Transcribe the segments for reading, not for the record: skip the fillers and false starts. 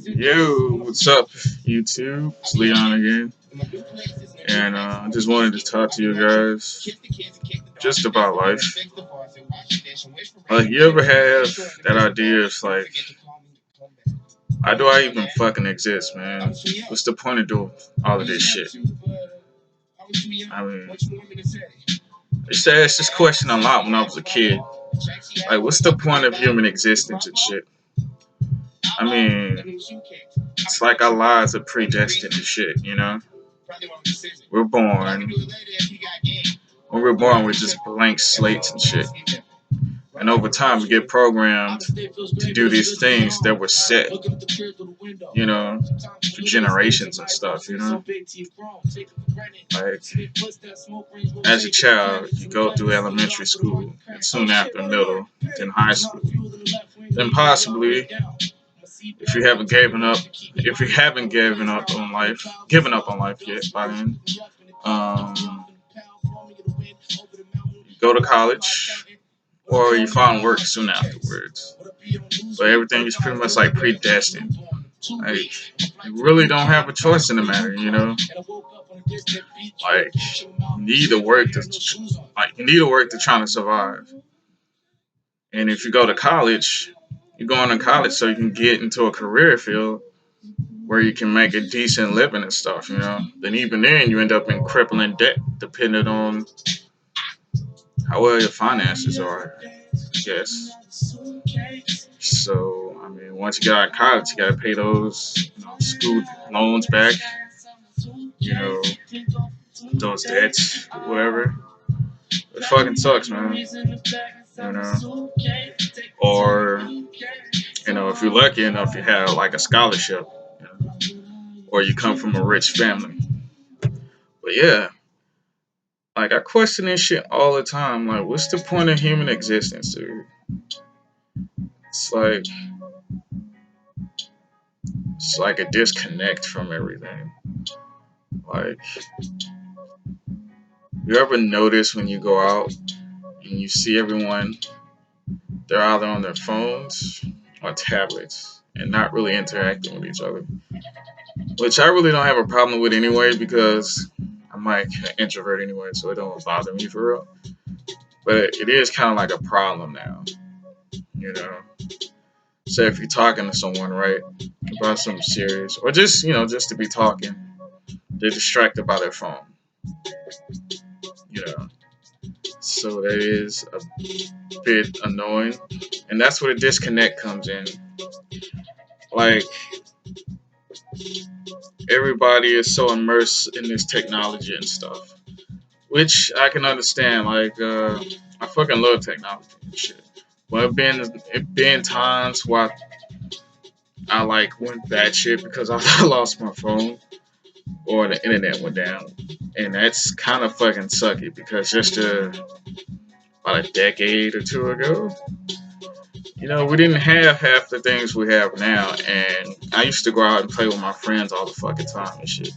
Yo, what's up, YouTube? It's Leon again, and I just wanted to talk to you guys just about life. Like, you ever have that idea of like, why do I even fucking exist, man? What's the point of doing all of this shit? I mean, I used to ask this question a lot when I was a kid. Like, what's the point of human existence and shit? I mean, it's like our lives are predestined and shit, you know? We're born. When we're born, we're just blank slates and shit. And over time, we get programmed to do these things that were set, you know, for generations and stuff, you know? Like, as a child, you go through elementary school, and soon after middle, then high school. Then possibly, if you haven't given up on life yet by then, you go to college, or you find work soon afterwards. But everything is pretty much like predestined. Like, you really don't have a choice in the matter, you know. Like, you need to work to try to survive. And if you go to college, you're going to college so you can get into a career field where you can make a decent living and stuff, you know. Then even then, you end up in crippling debt, depending on how well your finances are, I guess. So, I mean, once you get out of college, you gotta pay those, school loans back, you know, those debts, whatever. It fucking sucks, man. You know, or if you're lucky enough, you have like a scholarship, you know, or you come from a rich family. But yeah, like I question this shit all the time. Like, what's the point of human existence, dude? It's like a disconnect from everything. Like, you ever notice when you go out and you see everyone, they're either on their phones or tablets and not really interacting with each other? Which I really don't have a problem with anyway, because I'm like an introvert anyway, so it don't bother me for real. But it is kind of like a problem now, you know. Say if you're talking to someone, right, about something serious, or just just to be talking, they're distracted by their phone, you know. So that is a bit annoying, and that's where the disconnect comes in. Like, everybody is so immersed in this technology and stuff, which I can understand. Like, I fucking love technology and shit. But it been times where I like went bad shit because I lost my phone or the internet went down, and that's kind of fucking sucky because just about a decade or two ago, we didn't have half the things we have now, and I used to go out and play with my friends all the fucking time and shit.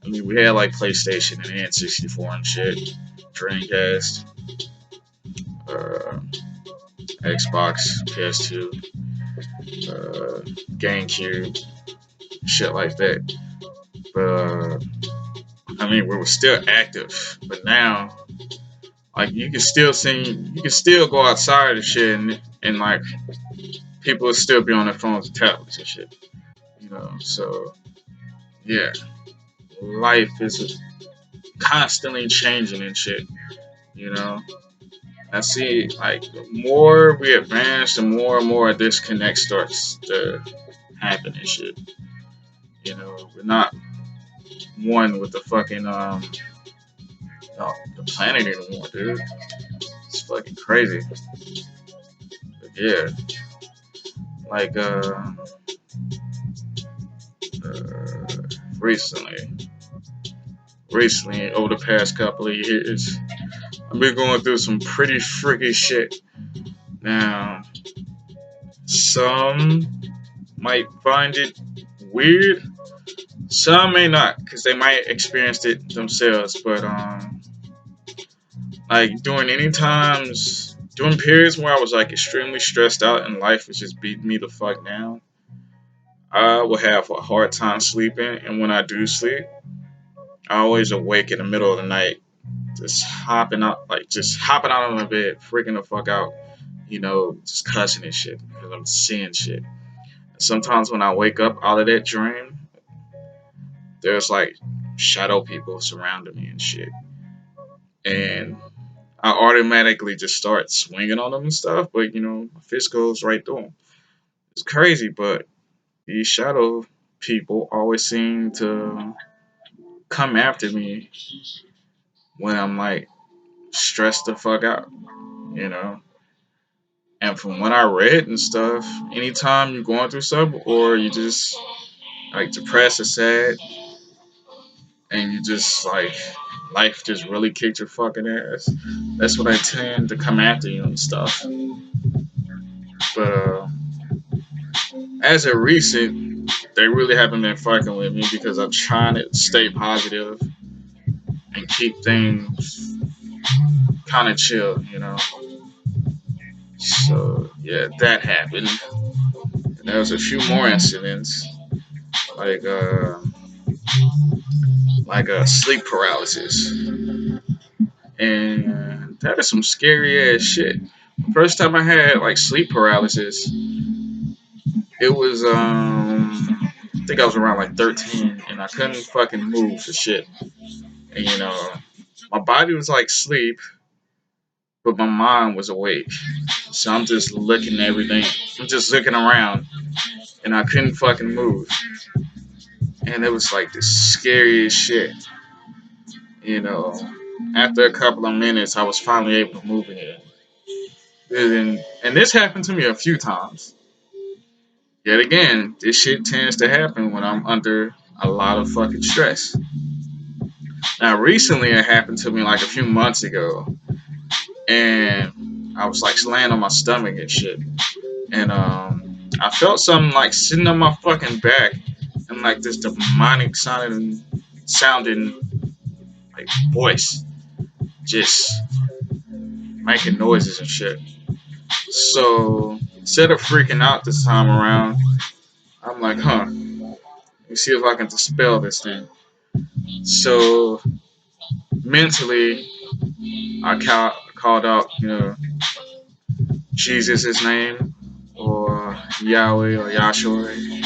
I mean, we had like PlayStation and N64 and shit, Dreamcast, uh, Xbox, PS2, uh, GameCube, shit like that. But I mean, we were still active. But now, like, you can still go outside and shit, and like people will still be on their phones and tablets and shit. So yeah, life is constantly changing and shit. You know, I see, like, the more we advance, the more and more disconnect starts to happen and shit. We're not one with the fucking the planet anymore, dude. It's fucking crazy. But yeah, like uh recently, over the past couple of years, I've been going through some pretty freaky shit. Now, some might find it weird. Some may not, because they might experience it themselves. But like, during periods where I was like extremely stressed out and life was just beating me the fuck down, I would have a hard time sleeping. And when I do sleep, I always awake in the middle of the night, just hopping out of my bed, freaking the fuck out, just cussing and shit because I'm seeing shit. Sometimes when I wake up out of that dream, there's like shadow people surrounding me and shit. And I automatically just start swinging on them and stuff, but my fist goes right through them. It's crazy, but these shadow people always seem to come after me when I'm like stressed the fuck out, you know? And from what I read and stuff, anytime you're going through something or you just like depressed or sad and you just like life just really kicked your fucking ass, that's when I tend to come after you and stuff. But as of recent, they really haven't been fucking with me because I'm trying to stay positive and keep things kind of chill, So yeah, that happened. And there was a few more incidents, like uh, sleep paralysis, and that is some scary ass shit. The first time I had like sleep paralysis, it was I think I was around like 13, and I couldn't fucking move for shit. And my body was like sleep, but my mind was awake. So I'm just looking at everything. I'm just looking around, and I couldn't fucking move. And it was like the scariest shit. You know, After a couple of minutes, I was finally able to move again. And this happened to me a few times. Yet again, this shit tends to happen when I'm under a lot of fucking stress. Now, recently it happened to me like a few months ago, and I was like laying on my stomach and shit, and I felt something like sitting on my fucking back, and like this demonic sounding like voice, just making noises and shit. So instead of freaking out this time around, I'm like, let me see if I can dispel this thing. So mentally, called out, Jesus' name or Yahweh or Yahshua.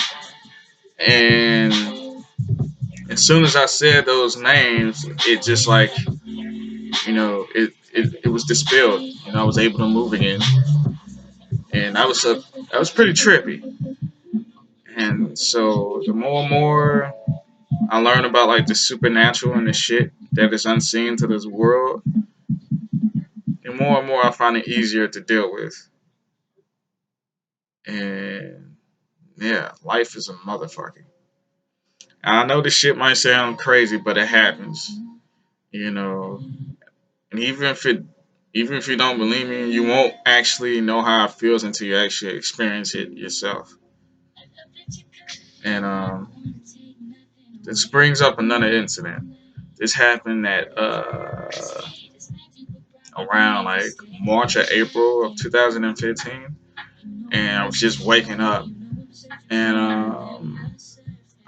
And as soon as I said those names, it just like, it was dispelled. I was able to move again. And that was pretty trippy. And so the more and more I learn about like the supernatural and the shit that is unseen to this world, the more and more I find it easier to deal with. And yeah, life is a motherfucker. I know this shit might sound crazy, but it happens, you know. And even if you don't believe me, you won't actually know how it feels until you actually experience it yourself. And this brings up another incident. This happened at around like March or April of 2015, and I was just waking up, and I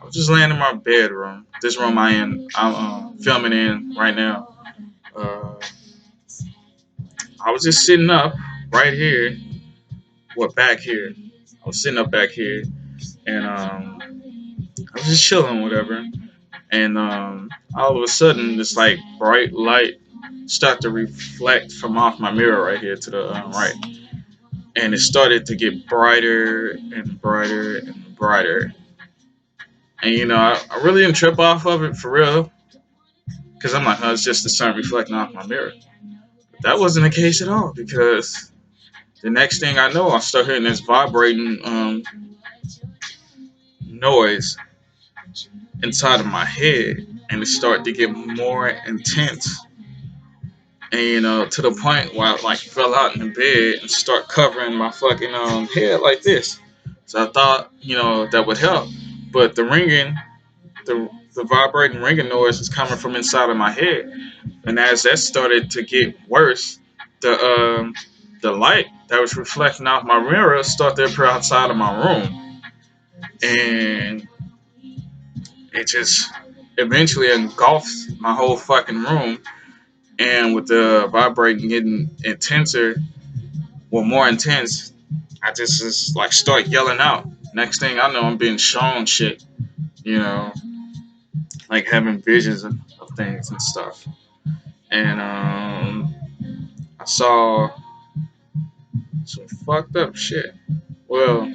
was just laying in my bedroom. This room I'm filming in right now. Uh, I was just sitting up right here, back here. I was sitting up back here, and I was just chilling, whatever. And all of a sudden, this like bright light started to reflect from off my mirror right here to the right, and it started to get brighter and brighter and brighter. And I really didn't trip off of it for real, because I'm like, oh, it's just the sun reflecting off my mirror. But that wasn't the case at all, because the next thing I know, I start hearing this vibrating noise inside of my head, and it started to get more intense. And to the point where I like fell out in the bed and start covering my fucking head like this. So I thought that would help, but the vibrating ringing noise was coming from inside of my head, and as that started to get worse, the the light that was reflecting off my mirror started to appear outside of my room, and it just eventually engulfed my whole fucking room. And with the vibrating getting intenser, well, more intense, I just like start yelling out. Next thing I know, I'm being shown shit, you know, like having visions of things and stuff. And I saw some fucked up shit. Well,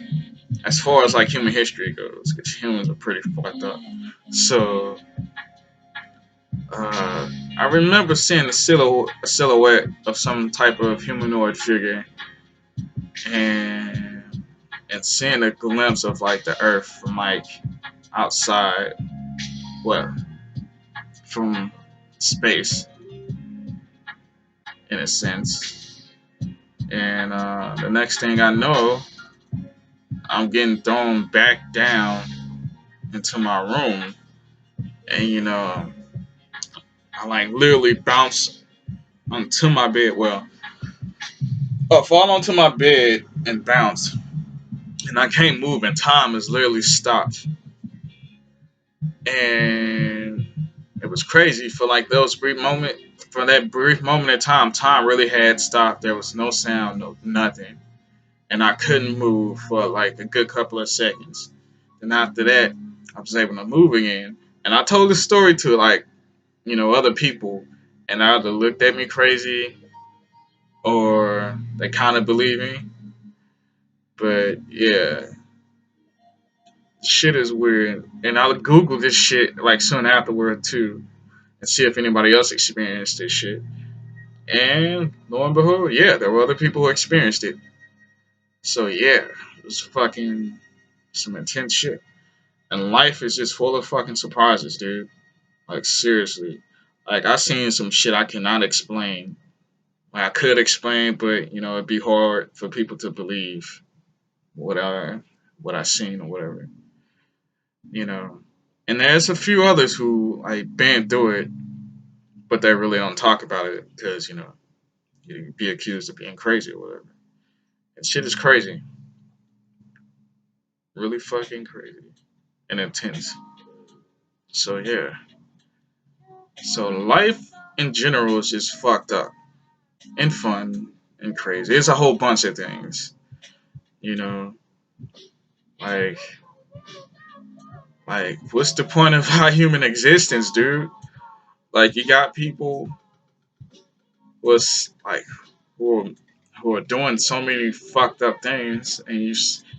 as far as like human history goes, because humans are pretty fucked up. So I remember seeing a silhouette of some type of humanoid figure, and seeing a glimpse of like the Earth from like outside, well, from space in a sense. And the next thing I know, I'm getting thrown back down into my room, and I like literally bounce onto my bed. Well, fall onto my bed and bounce, and I can't move, and time is literally stopped. And it was crazy for like those brief moment. For that brief moment of time, time really had stopped. There was no sound, no nothing, and I couldn't move for like a good couple of seconds. And after that, I was able to move again. And I told this story to like other people, and they either looked at me crazy or they kind of believe me. But yeah, shit is weird. And I'll Google this shit like soon afterward too, and see if anybody else experienced this shit. And lo and behold, yeah, there were other people who experienced it. So yeah, it was fucking some intense shit. And life is just full of fucking surprises, dude. Like seriously. Like I seen some shit I cannot explain. Like I could explain, but it'd be hard for people to believe what I seen or whatever. You know. And there's a few others who like been through it, but they really don't talk about it because you'd be accused of being crazy or whatever. And shit is crazy, really fucking crazy and intense. So yeah, so life in general is just fucked up and fun and crazy. It's a whole bunch of things, you know. Like, what's the point of our human existence, dude? Like, you got people was like who are doing so many fucked up things, and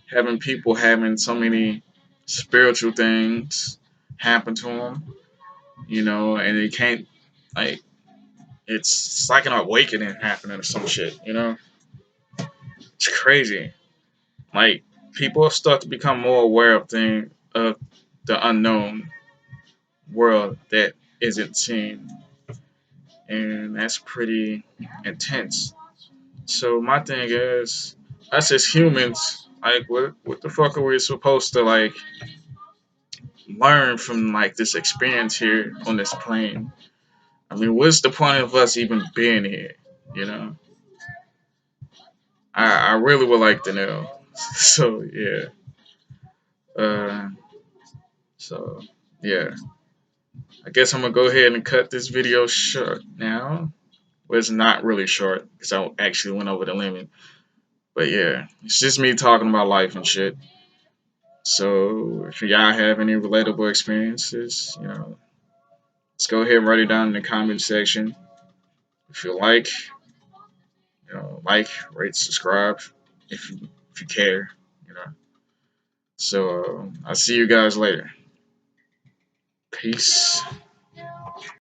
having people having so many spiritual things happen to them, and they can't like it's like an awakening happening or some shit, It's crazy. Like people start to become more aware of the unknown world that isn't seen, and that's pretty intense. So my thing is, us as humans, like, what the fuck are we supposed to like learn from like this experience here on this plane? I mean, what's the point of us even being here? You know, I really would like to know. So yeah, uh, so yeah, I guess I'm gonna go ahead and cut this video short now. Well, it's not really short because I actually went over the limit. But yeah, it's just me talking about life and shit. So if y'all have any relatable experiences, let's go ahead and write it down in the comment section. If you like, like, rate, subscribe if you care, you know. So I'll see you guys later. Peace.